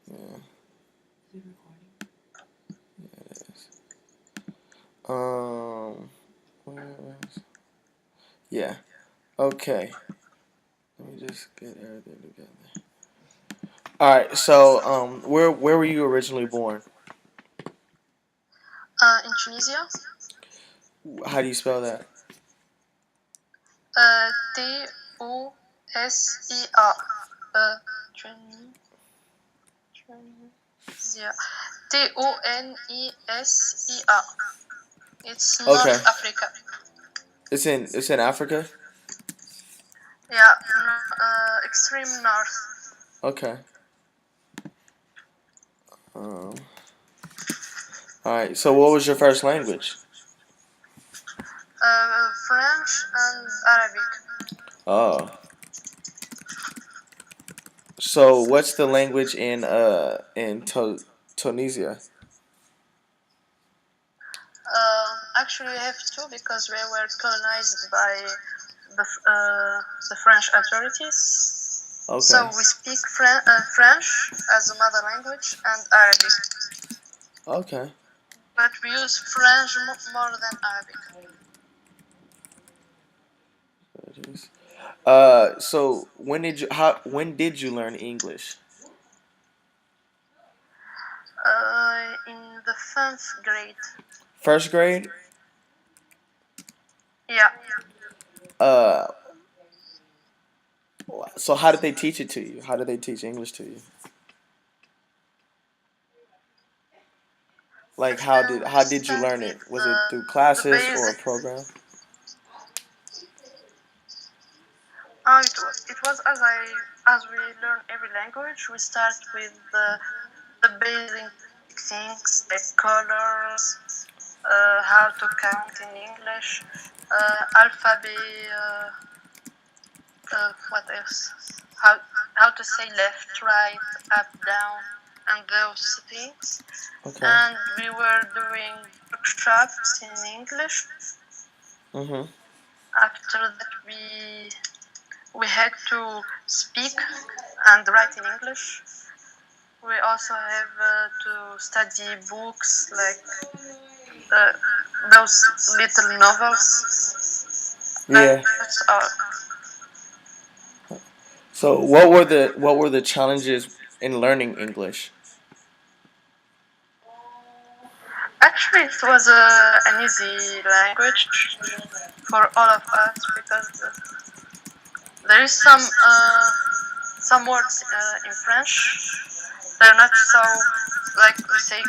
Yeah, it is. Um, where is- yeah. Okay. Let me just get everything together. All right. So, where were you originally born? In Tunisia. How do you spell that? Tousia. Tunisia. Tonisia. It's Okay. North Africa. It's in Africa. Yeah, extreme north. Okay. Um. All right. So, what was your first language? French and Arabic. Oh. So, what's the language in Tunisia? Actually, we have two because we were colonized by the French authorities. Okay. So we speak French as a mother language and Arabic, Okay. but we use French more than Arabic. So when did you learn English? In the 5th grade. First grade. Yeah. Uh, so how did they teach it to you? How did they teach English to you? Like We how did you start learn with it? Was it through the classes or a basic. program? It was as we learn every language. We start with the basic things like colors, how to count in English, alphabet. What else? How to say left, right, up, down, and those things. Okay. And we were doing workshops in English. Mhm. After that, we had to speak and write in English. We also have to study books like those little novels. Yeah. That's all. So what were the challenges in learning English? Actually, it was an easy language for all of us because there is some words in French. They're not so, like we say,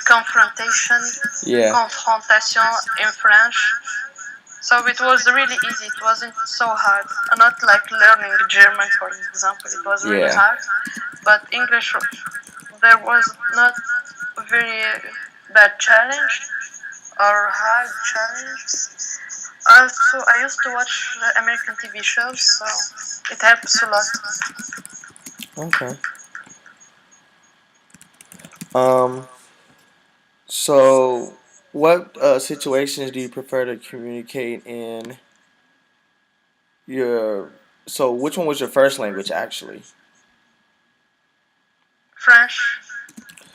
Yeah. confrontation in French. So it was really easy. It wasn't so hard. Not like learning German, for example. It was really Yeah. hard. But English, there was not a very bad challenge or hard challenges. Also, I used to watch American TV shows, so it helps a lot. Okay. Um. So, what situations do you prefer to communicate in your? So, which one was your first language actually? French.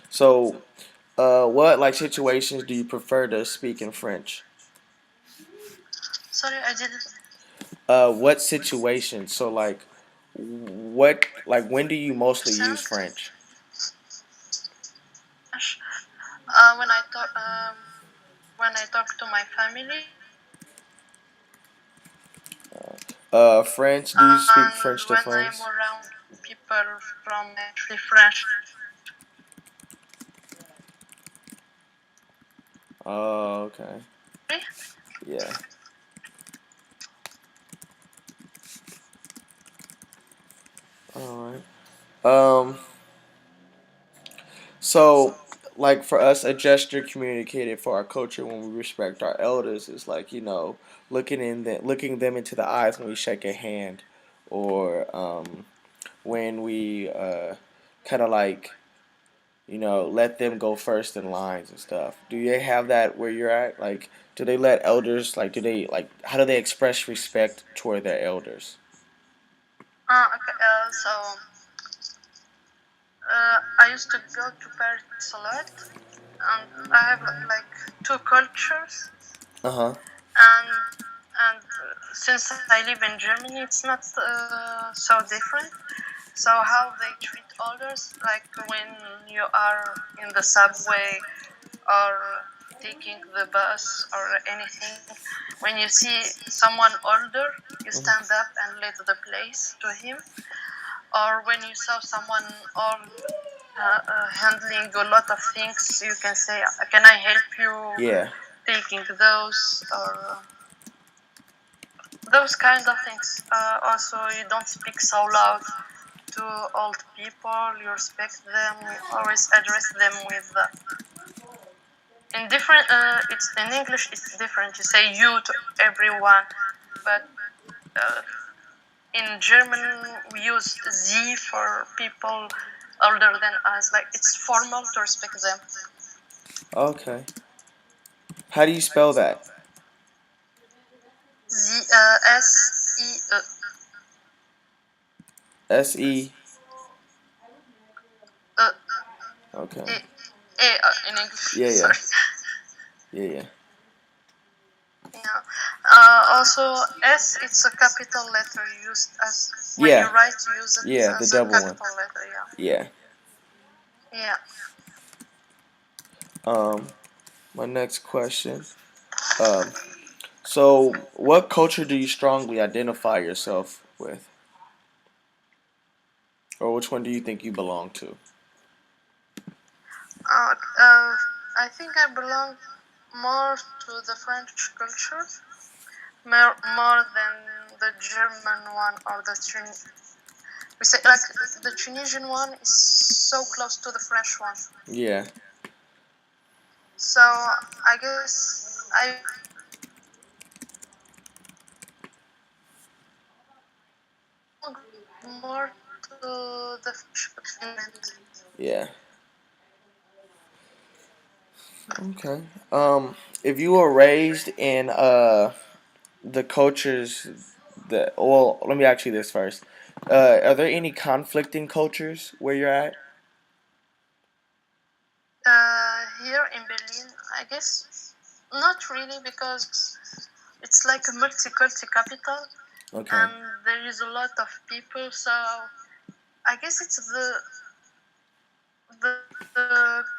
So, what like situations do you prefer to speak in French? Sorry, I didn't. What situations? So, like when do you mostly use Percent French? French. When I talk to my family, French? Do you speak and French to when I'm friends? around people from actually French. Oh, okay. Yeah. All right. So, like for us, a gesture communicated for our culture when we respect our elders is like looking them into the eyes when we shake a hand, or when we kind of like let them go first in lines and stuff. Do they have that where you're at? Like, do they let elders do they like how do they express respect toward their elders? Okay, so I I used to go to Paris a lot, and I have like two cultures, Uh-huh. and since I live in Germany, it's not so different. So how they treat others, like when you are in the subway or taking the bus or anything, when you see someone older, you stand up and let the place to him. Or when you saw someone old handling a lot of things, you can say, "Can I help you Yeah. taking those?" Or those kind of things. Also, you don't speak so loud to old people. You respect them. You always address them with in different. It's in English. It's different. You say you to everyone, but uh, in German we use Sie for people older than us. Like it's formal to respect them. Okay. How do you spell that? Sie, S-E-E. S-E. Uh, Okay. in English. Yeah, yeah. Sorry. Yeah, yeah. Yeah. Also, S, it's a capital letter used as when you Yeah. write, you use it Yeah, the as a double one. capital letter. Yeah. Yeah. Yeah. Um, my next question. Um, so what culture do you strongly identify yourself with? Or which one do you think you belong to? I think I belong more to the French culture, more than the German one or the we say like the Tunisian one is so close to the French one. Yeah. So I guess I belong more to the French continent. Yeah. Okay. If you were raised in the cultures that, well, let me ask you this first. Are there any conflicting cultures where you're at? Here in Berlin, I guess not really because it's like a multicultural capital Okay. and there is a lot of people. So I guess it's the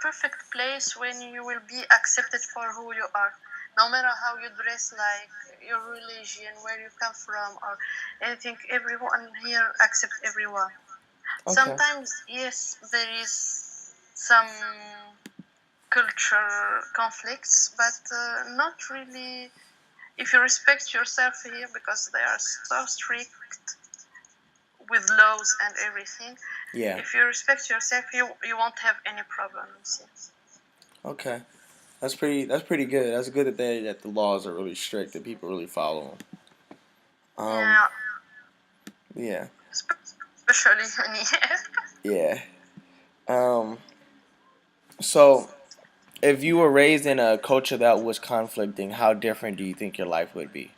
perfect place when you will be accepted for who you are. No matter how you dress, like your religion, where you come from, or anything, everyone here accept everyone. Okay. Sometimes, yes, there is some culture conflicts, but not really. If you respect yourself here, because they are so strict with laws and everything, Yeah. if you respect yourself, you won't have any problems. Okay. That's pretty good. That's good that the laws are really strict, that people really follow them. Yeah, Yeah. especially in here. Yeah. Um so if you were raised in a culture that was conflicting, how different do you think your life would be?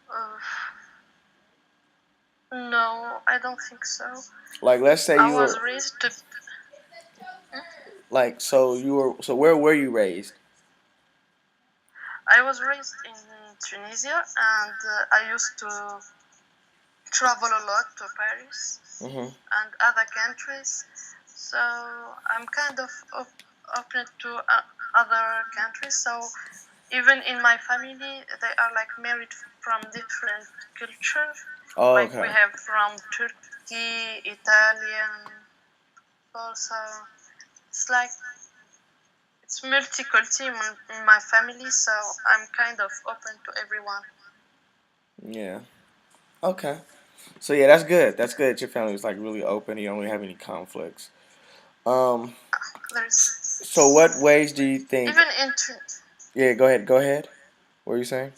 Uh, no, I don't think so. Like let's say I you was were raised to. like so where were you raised? I was raised in Tunisia, and I used to travel a lot to Paris Mhm. and other countries. So I'm kind of open to other countries. So even in my family, they are like married from different cultures. Oh, Like we okay. have from Turkey, Italian, also. It's like it's multicultural in my family, so I'm kind of open to everyone. Yeah. Okay. So yeah, that's good. That's good that your family was like really open. You don't really have any conflicts. Um. There's So what ways do you think? even in Yeah. Go ahead. Go ahead. What were you saying?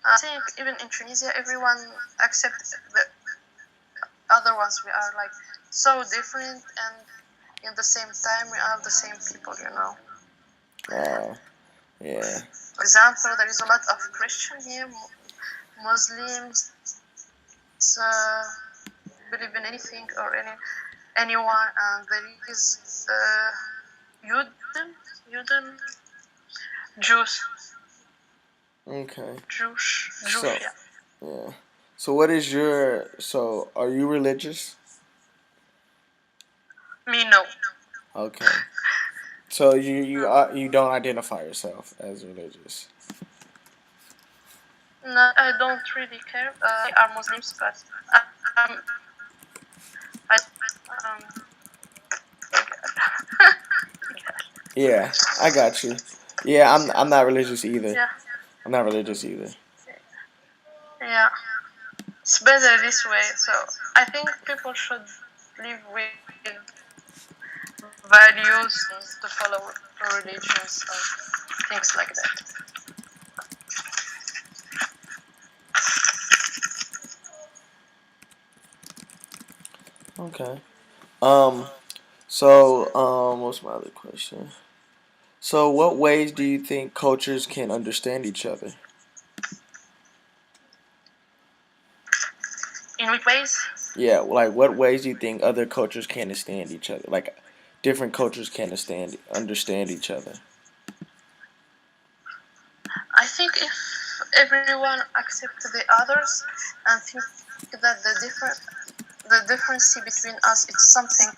I think even in Tunisia, everyone accepts the other ones. We are like so different, and in the same time, we are the same people. Oh. Yeah. For example, there is a lot of Christian here, Muslims, believe in anything or anyone, and there is Juden Jews. Okay. Jewish, So yeah. yeah. So what is your so are you religious? Me, no. Okay. So No. you don't identify yourself as religious. No, I don't really care. They are Muslims, but um, I Yeah, I got you. Yeah, I'm not religious either. yeah, I'm not religious either. yeah. It's better this way. So I think people should live with values and to follow religions and things like that. Okay. Um. What's my other question? So, what ways do you think cultures can understand each other? In which ways? Yeah, like what ways do you think other cultures can understand each other? Like different cultures can understand each other. I think if everyone accepts the others and think that the difference between us it's something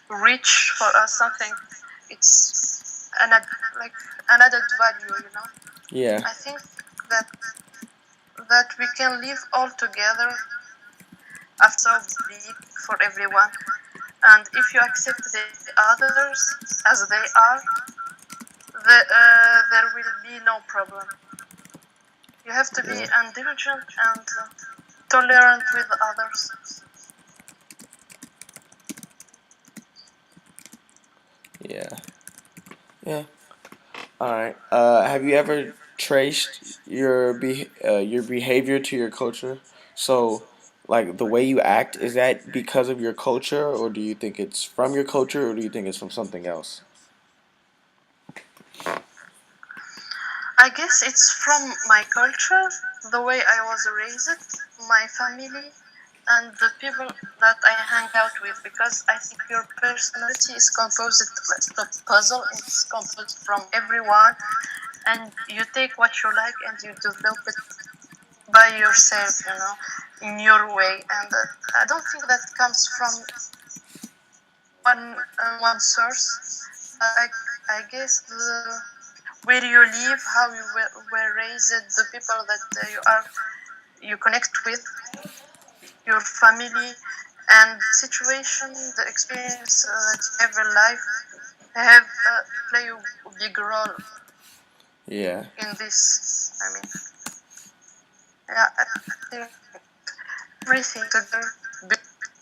rich for us, something it's like an added value, you know. Yeah. I think that that we can live all together after big for everyone, and if you accept the others as they are, there will be no problem. You have to be Yeah. indulgent and tolerant with others. Yeah. Yeah. All right. Have you ever traced your behavior to your culture? So, like the way you act, is that because of your culture, or do you think it's from your culture, or do you think it's from something else? I guess it's from my culture, the way I was raised, my family, and the people that I hang out with, because I think your personality is composed like a puzzle. It's composed from everyone, and you take what you like and you develop it by yourself, you know, in your way. And I don't think that comes from one source. I guess where you live, how you were raised, the people that you connect with, your family, and situation, the experience that you have in life have play a big role Yeah. in this. I mean, yeah, I think everything together,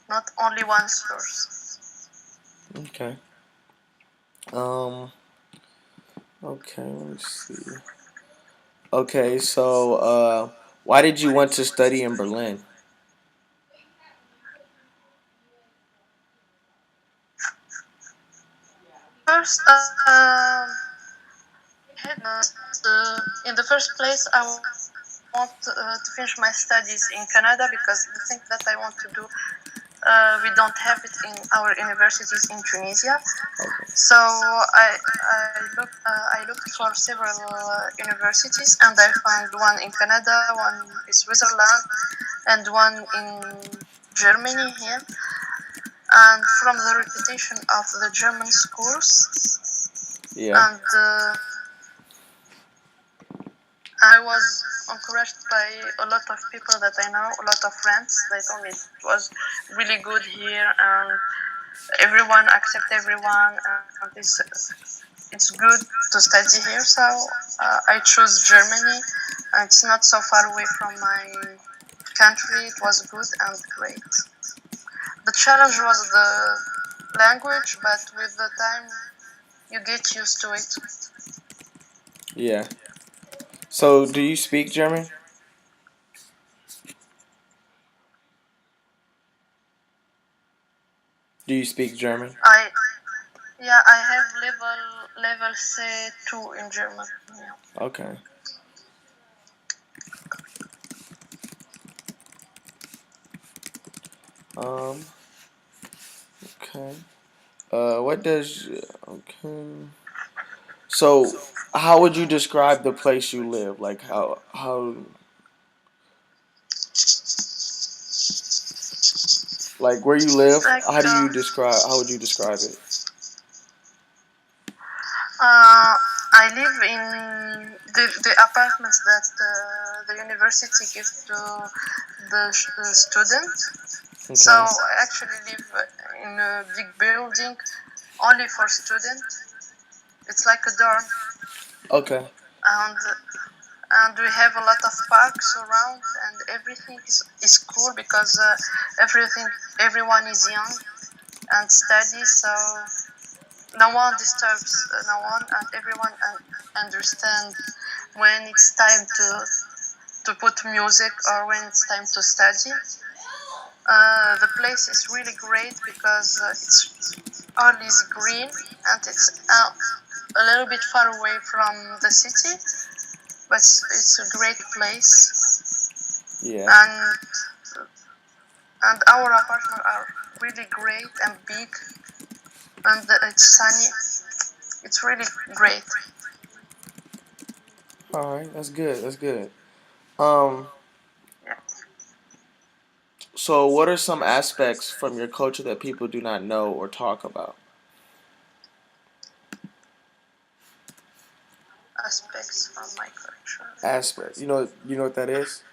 not only one source. Okay. Um. Okay. Let me see. Okay. So, why did you want to study in Berlin? First, in the first place, I want to finish my studies in Canada because the thing that I want to do, we don't have it in our universities in Tunisia. Okay. So I looked for several universities, and I found one in Canada, one in Switzerland, and one in Germany here. And from the reputation of the German schools, Yeah. and I was encouraged by a lot of people that I know, a lot of friends. They told me it was really good here, and everyone accept everyone, and it's good to study here. So I chose Germany. It's not so far away from my country. It was good and great. The challenge was the language, but with the time you get used to it. Yeah. So, do you speak German? Do you speak German? I have level C2 in German. Yeah. Okay. Um. Okay. What does? Okay. So, how would you describe the place you live? Like how like where you It's live? like How do you describe? How would you describe it? uh, I live in the apartments that the university gives to the student. So Okay. I actually live in a big building only for students. It's like a dorm, Okay. and we have a lot of parks around, and everything is cool because everyone is young and steady, so no one disturbs no one, and everyone understand when it's time to put music or when it's time to study. The place is really great because it's all is green, and it's a little bit far away from the city, but it's a great place. Yeah. And our apartments are really great and big, and it's sunny. It's really great. All right. That's good. That's good. Um. Yeah. So, what are some aspects from your culture that people do not know or talk about? Aspects from my culture. Aspects. You know what that is?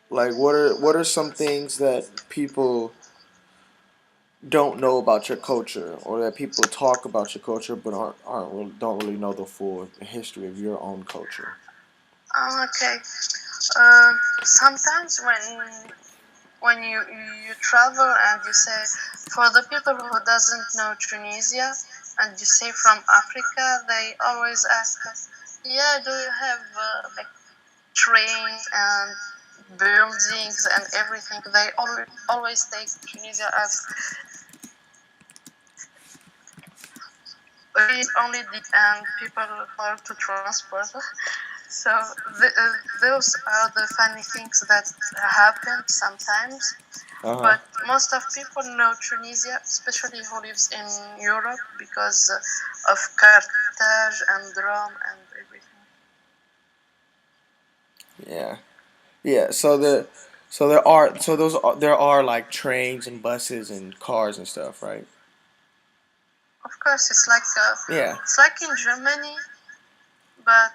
Like, what are some things that people don't know about your culture, or that people talk about your culture but don't really know the full history of your own culture? Okay. Sometimes when you travel and you say, for the people who doesn't know Tunisia, and you say from Africa, they always ask, yeah, do you have like trains and buildings and everything? They always take Tunisia as only the and people how to transport. So those are the funny things that happen sometimes. Uh huh. But most of people know Tunisia, especially who lives in Europe, because of Carthage and Rome and everything. Yeah. Yeah. There are like trains and buses and cars and stuff, right? Of course, Yeah. it's like in Germany, but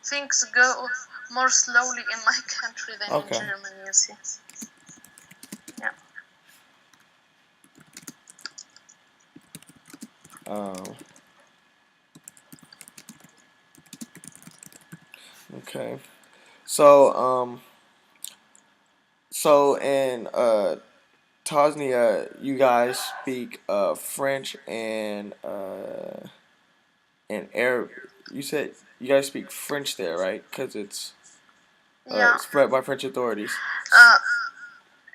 things go more slowly in my country than in Okay. Germany. You see, yeah. Um. Okay. So So in Tasnia, you guys speak French and Arab. You said you guys speak French there, right? Because Yeah. it's spread by French authorities. Uh,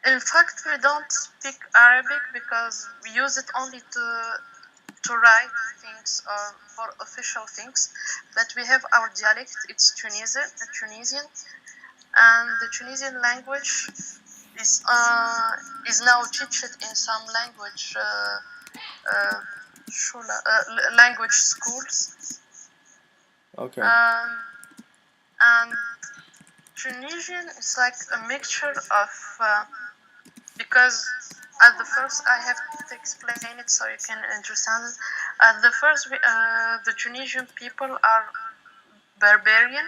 in fact, we don't speak Arabic because we use it only to write things or for official things. But we have our dialect. It's Tunisian, and the Tunisian language is uh, is now teached in some uh, language schools. Okay. Um, and Tunisian is like a mixture of because at the first I have to explain it so you can understand it. At the first, the Tunisian people are barbarian,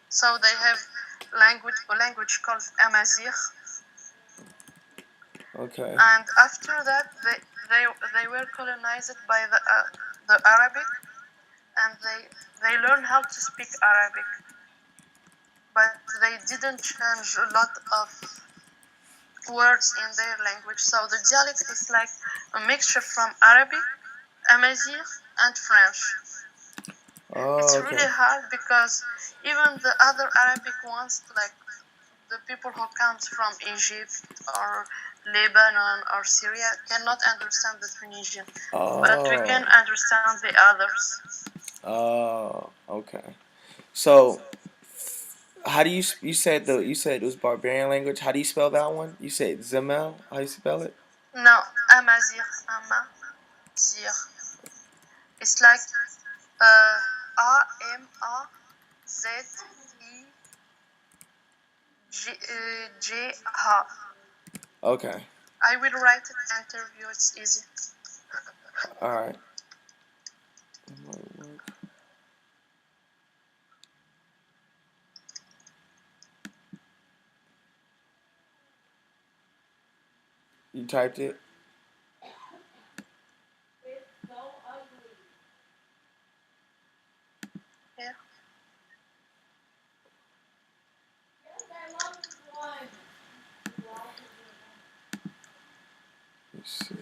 so they have a language called Amazigh, Okay. and after that they were colonized by the Arabic, and they learned how to speak Arabic, but they didn't change a lot of words in their language. So the dialect is like a mixture from Arabic, Amazigh, and French. Oh, It's okay. really hard because even the other Arabic ones, like the people who comes from Egypt or Lebanon or Syria, cannot understand the Tunisian, but we can Oh. understand the others. Oh. Okay. So How do you said you said it was barbarian language. How do you spell that one? You said Zemel. How do you spell it? No, Amazir, Amazir. It's like Amazigh. Okay. I will write it interview. It's easy. All right. It might work. You typed it. Yeah. Let's see.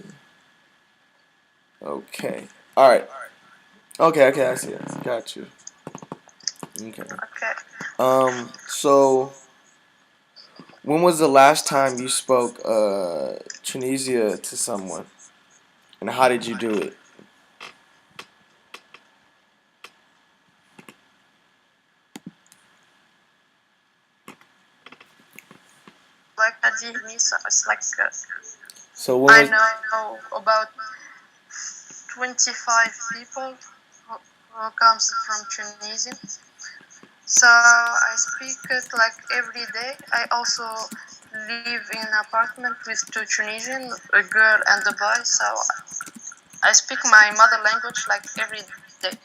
Okay. All right. Okay. Okay. I see it. Got you. Okay. Okay. So when was the last time you spoke Tunisia to someone, and how did you do it? Like Adil so it's like So when I was know about 25 people who comes from Tunisia. So I speak it like every day. I also live in an apartment with two Tunisian, a girl and a boy. So I speak my mother language like every day.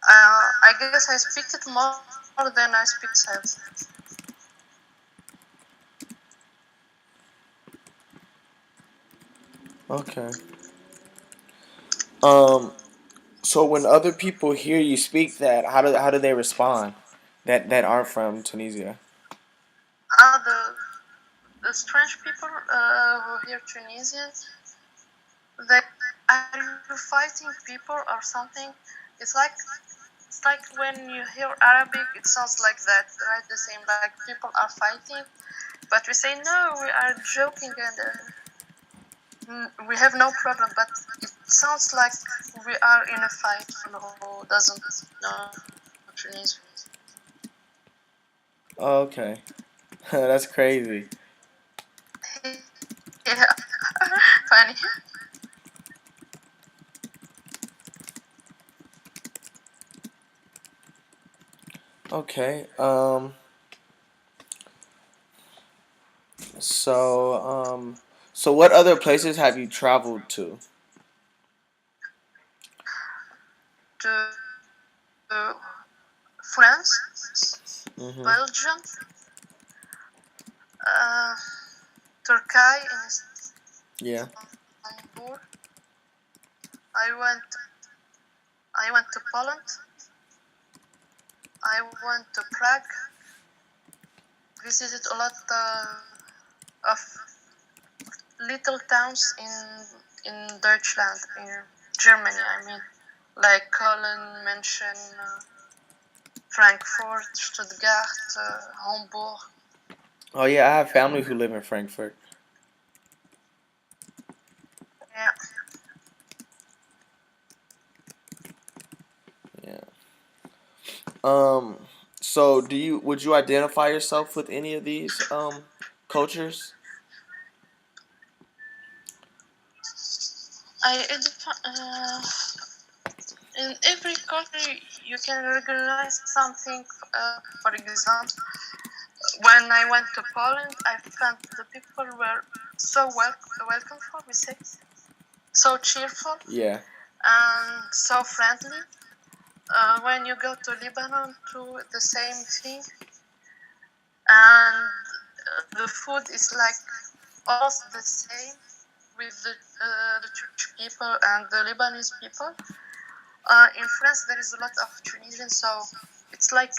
I guess I speak it more than I speak Serb. okay? Um, so when other people hear you speak that, how do they respond? That aren't from Tunisia. The strange people who hear Tunisian, they are you fighting people or something? It's like when you hear Arabic, it sounds like that, right? The same, like people are fighting, but we say no, we are joking and we have no problem. But it sounds like we are in a fight. Who doesn't know Tunisian? Okay, that's crazy. Yeah, funny. Okay. So so what other places have you traveled to? To France, Mhm. Belgium, uh, Turkey, in Yeah. Istanbul. I went. I went to Poland. I went to Prague. Visited a lot of little towns in Deutschland, in Germany. I mean, like Cologne, München, Frankfurt, Stuttgart, Hamburg. Oh yeah, I have family who live in Frankfurt. Yeah. Yeah. Um. So would you identify yourself with any of these cultures? In every country you can recognize something. For example, when I went to Poland, I found the people were so welcome for we say, so cheerful Yeah. and so friendly. When you go to Lebanon, to the same thing, and the food is like almost the same with the Turkish people and the Lebanese people. In France, there is a lot of Tunisians, so it's like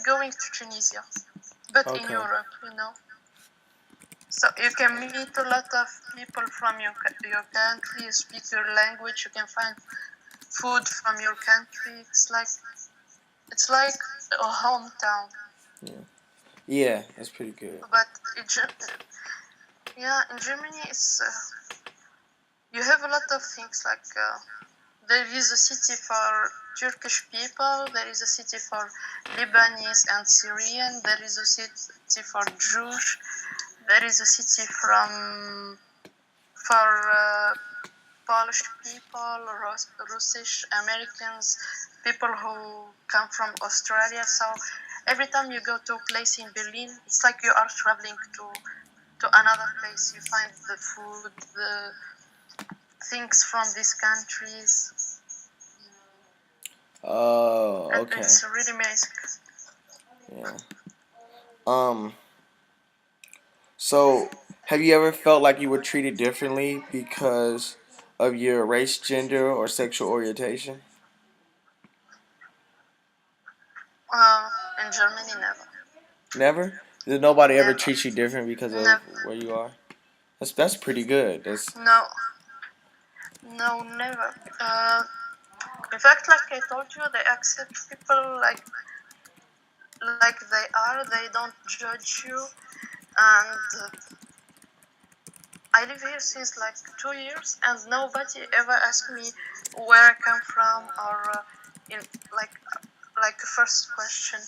going to Tunisia, but in Okay. Europe, So you can meet a lot of people from your country. You speak your language. You can find food from your country. It's like a hometown. Yeah. Yeah, that's pretty good. But yeah, in Germany, it's you have a lot of things like there is a city for Turkish people. There is a city for Lebanese and Syrian. There is a city for Jewish. There is a city for Polish people, Russish Americans, people who come from Australia. So every time you go to a place in Berlin, it's like you are traveling to another place. You find the food, the things from these countries, Oh, and okay. it's really amazing. Yeah. Um. So, have you ever felt like you were treated differently because of your race, gender, or sexual orientation? Uh, in Germany, never, Never. Did nobody ever never, treat you different because of never, where you are? That's pretty good. That's no, no, never. In fact, like I told you, they accept people like they are. They don't judge you, and I live here since like 2 years, and nobody ever asked me where I come from or in like like the first question.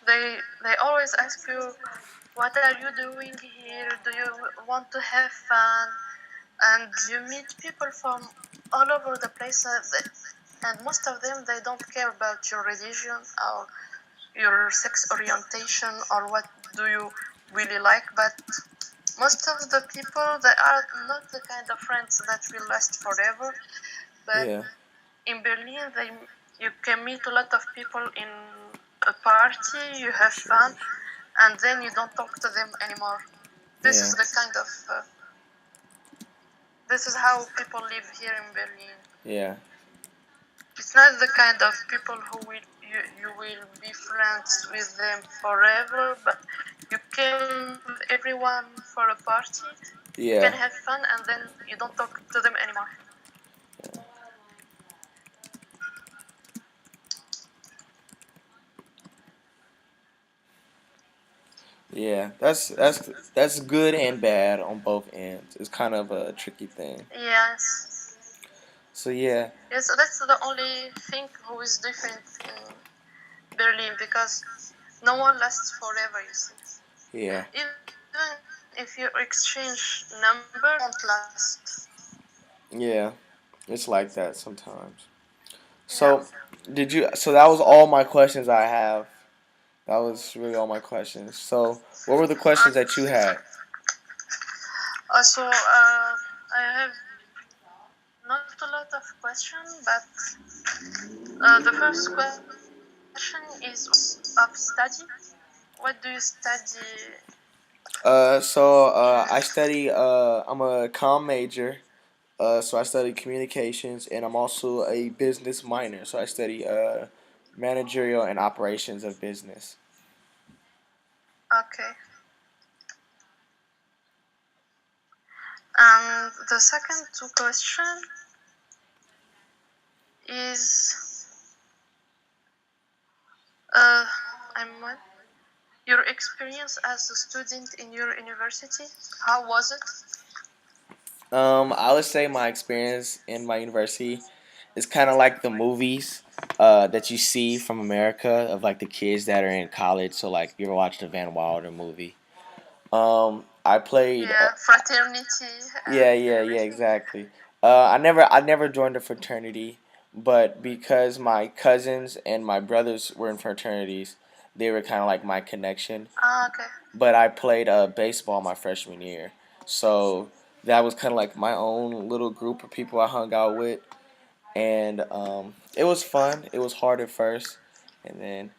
They always ask you, what are you doing here? Do you want to have fun? And you meet people from all over the place, and most of them they don't care about your religion or your sex orientation or what do you really like, but most of the people they are not the kind of friends that will last forever. But yeah, in Berlin, you can meet a lot of people in a party, you have fun, and then you don't talk to them anymore. This yeah, is the kind of this is how people live here in Berlin. yeah, It's not the kind of people who will you will be friends with them forever, but you can with everyone for a party, you can yeah, have fun, and then you don't talk to them anymore. yeah. That's good and bad on both ends. It's kind of a tricky thing. Yes, So yeah, yes, that's the only thing who is different in Berlin because no one lasts forever. You see, yeah, even if you exchange number, won't last. yeah. It's like that sometimes. Yeah. So did you? So that was all my questions I have. That was really all my questions. So what were the questions that you had? Also, I have not a lot of questions, but the first question is of study. What do you study? I study. I'm a comm major. So I study communications, and I'm also a business minor. So I study managerial and operations of business. Okay. And the second two question is uh, I'm your experience as a student in your university. How was it? I would say my experience in my university is kind of like the movies that you see from America of like the kids that are in college. So like, you ever watched the Van Wilder movie? I played. Yeah, fraternity and Yeah, everything. exactly. I never joined a fraternity, but because my cousins and my brothers were in fraternities, they were kind of like my connection. Ah, okay. But I played baseball my freshman year, so that was kind of like my own little group of people I hung out with, and it was fun. It was hard at first, and then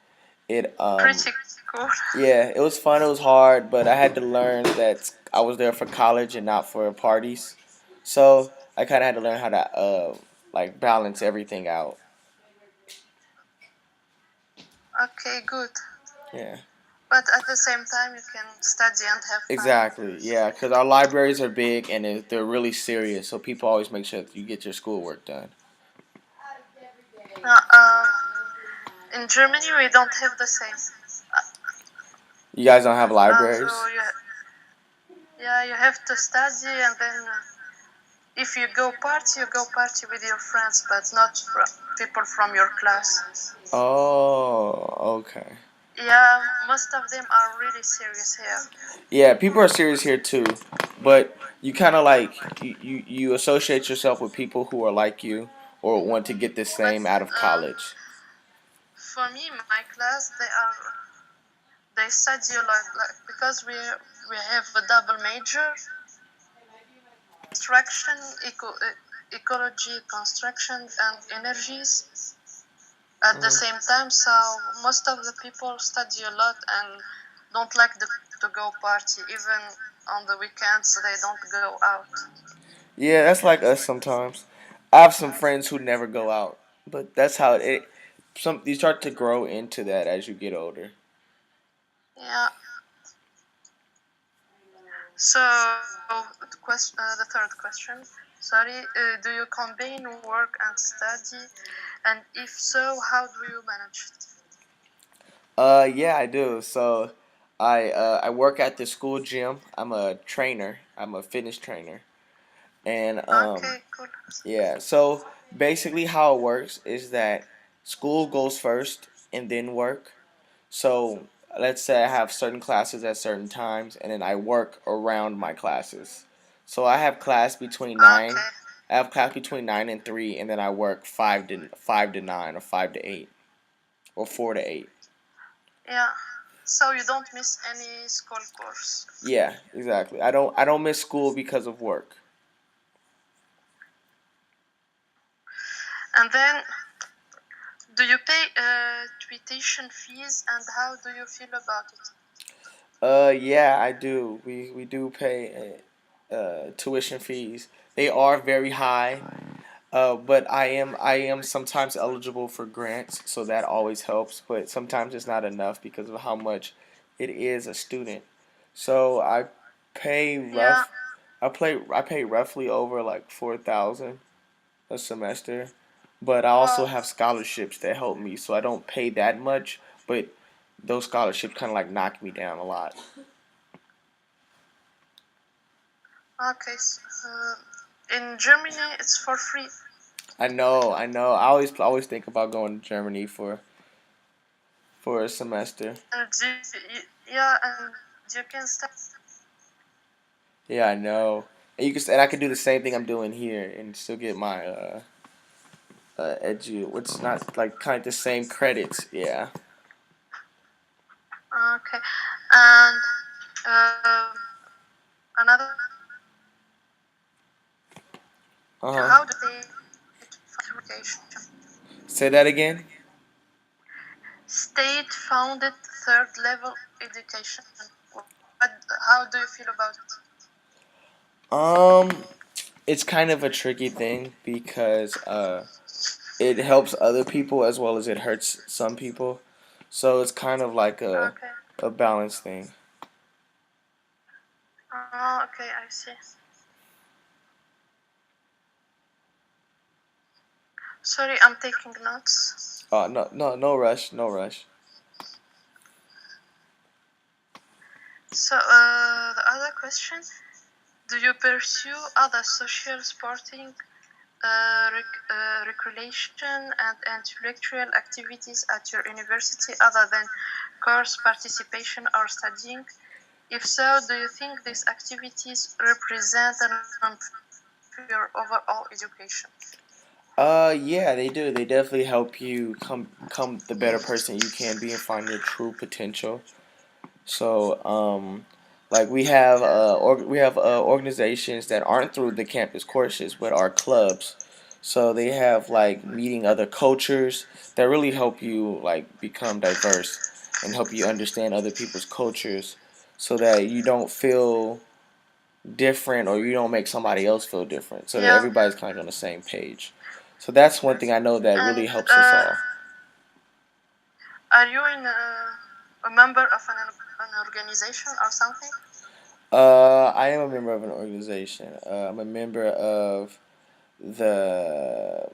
it Pretty cool. yeah, it was fun. It was hard, but I had to learn that I was there for college and not for parties. So I kind of had to learn how to like balance everything out. Okay, good. Yeah, But at the same time, you can study and have fun. exactly. Yeah, because our libraries are big and they're really serious. So people always make sure that you get your schoolwork done. Uh, uh, in Germany, we don't have the same. You guys don't have So libraries? yeah, you have to study and then if you go party with your friends, but not people from your class. Oh, okay. Yeah, most of them are really serious here. Yeah, people are serious here too, but you kind of like you associate yourself with people who are like you or want to get the But same out of college. for me, my class, they study a lot, like because we have a double major, construction, ecology, construction, and energies at the same time. So most of the people study a lot and don't like to go party. Even on the weekends, they don't go out. Yeah, that's like us sometimes. I have some friends who never go out, but that's how it. Some you start to grow into that as you get older. Yeah. So the third question. Sorry, do you combine work and study? And if so, how do you manage it? Yeah, I do. So, I work at the school gym. I'm a trainer. I'm a fitness trainer, and Okay, cool. yeah. So basically, how it works is that school goes first and then work. So let's say I have certain classes at certain times, and then I work around my classes. So I have class between nine. Okay, I have class between 9 and 3, and then I work five to 9 or 5 to 8 or 4 to 8. yeah. So you don't miss any school course. Yeah, exactly. I don't miss school because of work. And then, do you pay tuition fees, and how do you feel about it? Yeah, I do. We do pay tuition fees. They are very high. But I am sometimes eligible for grants, so that always helps. But sometimes it's not enough because of how much it is a student. So pay Yeah, rough. I pay roughly over like 4,000 a semester, but I also wow. have scholarships that help me, so I don't pay that much. But those scholarships kind of like knock me down a lot. Okay, in Germany it's for free. I know. I always think about going to Germany for a semester. And yeah, and you can start. Yeah, I know. And I could do the same thing I'm doing here and still get my edu, which is not like kind of the same credits. Yeah. Okay, and um another. Uh huh. How do they education? Say that again. State-funded third-level education. What, how do you feel about it? Um, it's kind of a tricky thing because it helps other people as well as it hurts some people. So it's kind of like Okay. a balance thing. Oh, okay, I see. Sorry, I'm taking notes. No rush, no rush. So, the other question: do you pursue other social, sporting, recreation, and intellectual activities at your university other than course participation or studying? If so, do you think these activities represent an improvement your overall education? Yeah, they do. They definitely help you come the better person you can be and find your true potential. So, like we have organizations that aren't through the campus courses, but are clubs. So they have like meeting other cultures that really help you like become diverse and help you understand other people's cultures, so that you don't feel different or you don't make somebody else feel different. So that Yeah, everybody's kind of on the same page. So that's one thing I know that really and helps us all. are you in a member of an organization or something? I am a member of an organization. I'm a member of the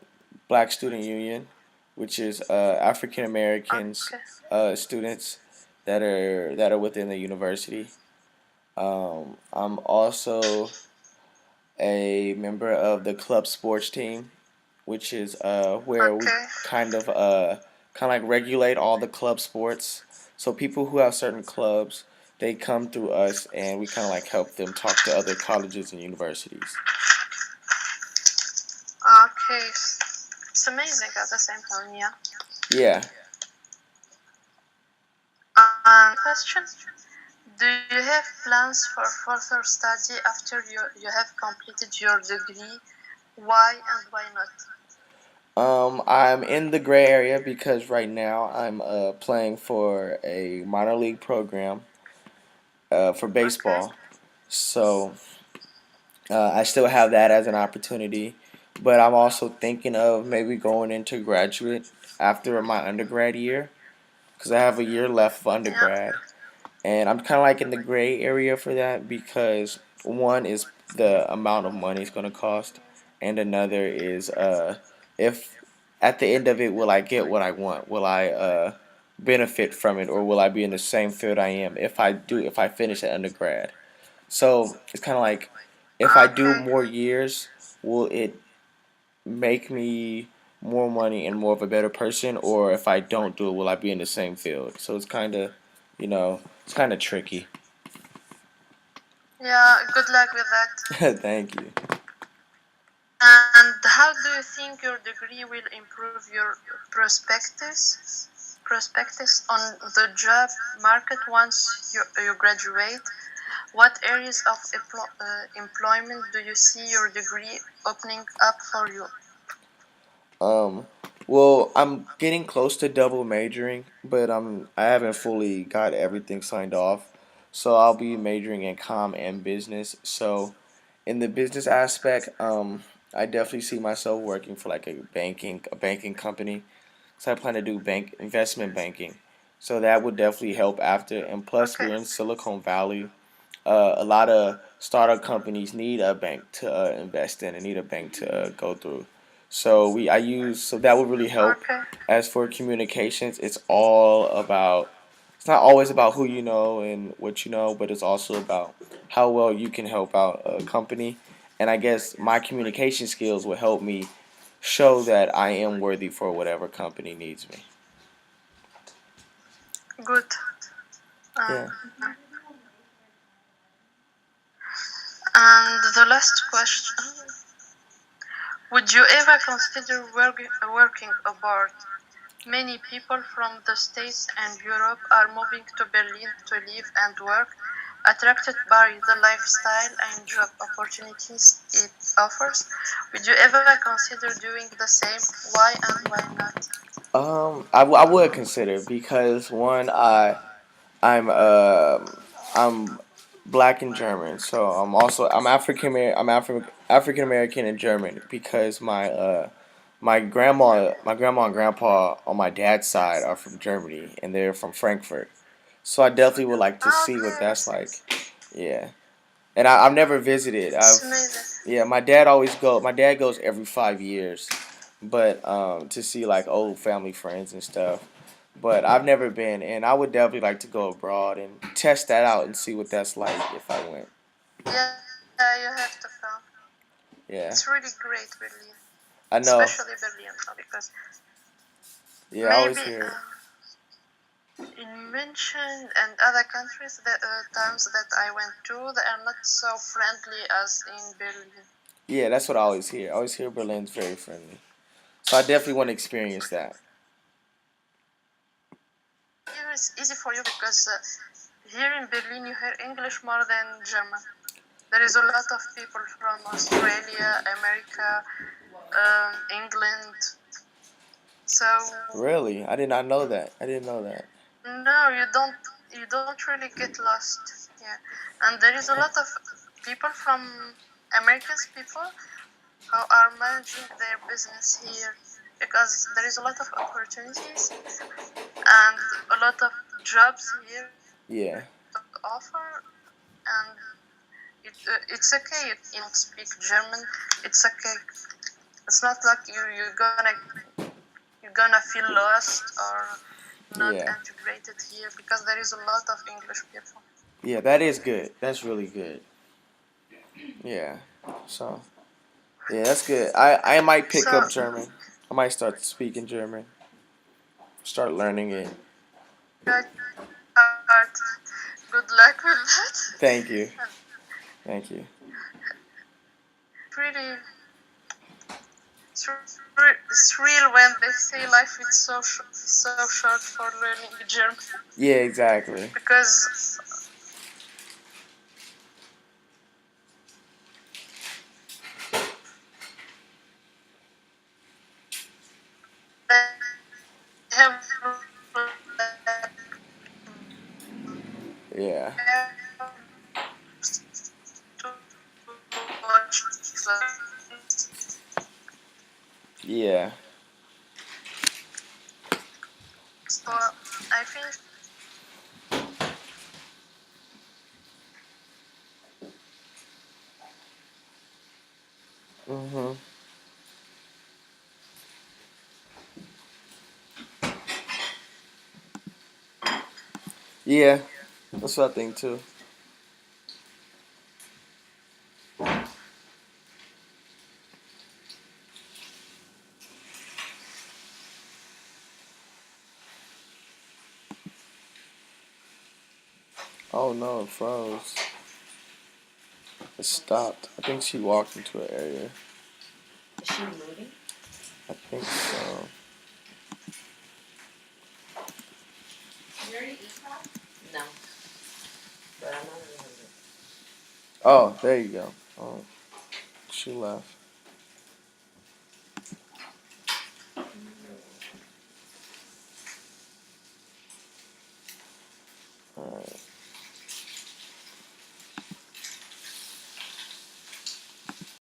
Black Student Union, which is African Americans Okay. students that are within the university. I'm also a member of the club sports team, which is where we Okay. kind of like regulate all the club sports. So people who have certain clubs, they come through us, and we kind of like help them talk to other colleges and universities. Okay. It's amazing at the same time, yeah. Yeah. Question. Do you have plans for further study after you have completed your degree? Why and why not? I'm in the gray area because right now I'm playing for a minor league program for Okay. baseball. So I still have that as an opportunity, but I'm also thinking of maybe going into graduate after my undergrad year because I have a year left of Yeah. undergrad, and I'm kind of like in the gray area for that because one is the amount of money it's going to cost, and another is if at the end of it will I get what I want? Will I benefit from it, or will I be in the same field I am if I finish at undergrad? So it's kind of like if I do Okay. more years, will it make me more money and more of a better person, or if I don't do it, will I be in the same field? So it's kind of, it's kind of tricky. Yeah, good luck with that. Thank you. And how do you think your degree will improve your prospectus on the job market once you graduate? What areas of employment do you see your degree opening up for you? Um, well, I'm getting close to double majoring, but I haven't fully got everything signed off. So I'll be majoring in comm and business. So in the business aspect, I definitely see myself working for like a banking company. So I plan to do bank investment banking. So that would definitely help after. And plus, Okay. we're in Silicon Valley. A lot of startup companies need a bank to invest in and need a bank to go through. So that would really help. Okay. As for communications, it's not always about who you know and what you know, but it's also about how well you can help out a company. And I guess my communication skills will help me show that I am worthy for whatever company needs me. Good. Yeah. Uh, and the last question. Would you ever consider working abroad? Many people from the States and Europe are moving to Berlin to live and work, attracted by the lifestyle and job opportunities it offers. Would you ever consider doing the same? Why and why not? I would consider because one, I'm black and German, so I'm African American and German because my grandma and grandpa on my dad's side are from Germany and they're from Frankfurt. So I definitely would like to see what Okay, that's like. Yeah, and I've never visited. it's amazing. Yeah, my dad goes every 5 years, but to see like old family friends and stuff. But I've never been, and I would definitely like to go abroad and test that out and see what that's like if I went. Yeah, you have to come. Yeah, It's really great, Berlin, I know. especially Berlin, because Yeah, I always maybe hear. in München and other countries, the towns that I went to, they are not so friendly as in Berlin. Yeah, that's what I always hear. I always hear Berlin's very friendly, so I definitely want to experience that. Here is easy for you because here in Berlin you hear English more than German. There is a lot of people from Australia, America, England. So Really, I did not know that. I didn't know that. no, you don't really get lost. Yeah, and there is a lot of people from Americans people who are managing their business here because there is a lot of opportunities and a lot of jobs here Yeah, to offer, and it's okay if you don't speak German. It's okay. It's not like you're gonna feel lost or not yeah, integrated here because there is a lot of English people. yeah. That is good. That's really good. Yeah. So yeah, that's good. I might pick So up German. I might start speaking German. Start learning it. good part. Good luck with Thank you. that. And Thank you. pretty. It's real when they say life is so short for learning German Yeah, exactly. because they have Yeah. to watch. Yeah. So I think Mhm. Yeah. That's what I think too. Oh no, it froze. It stopped. I think she walked into an area. Is she moving? I think so. You already eat that? No. But I'm not remember. Oh, there you go. Oh, she left.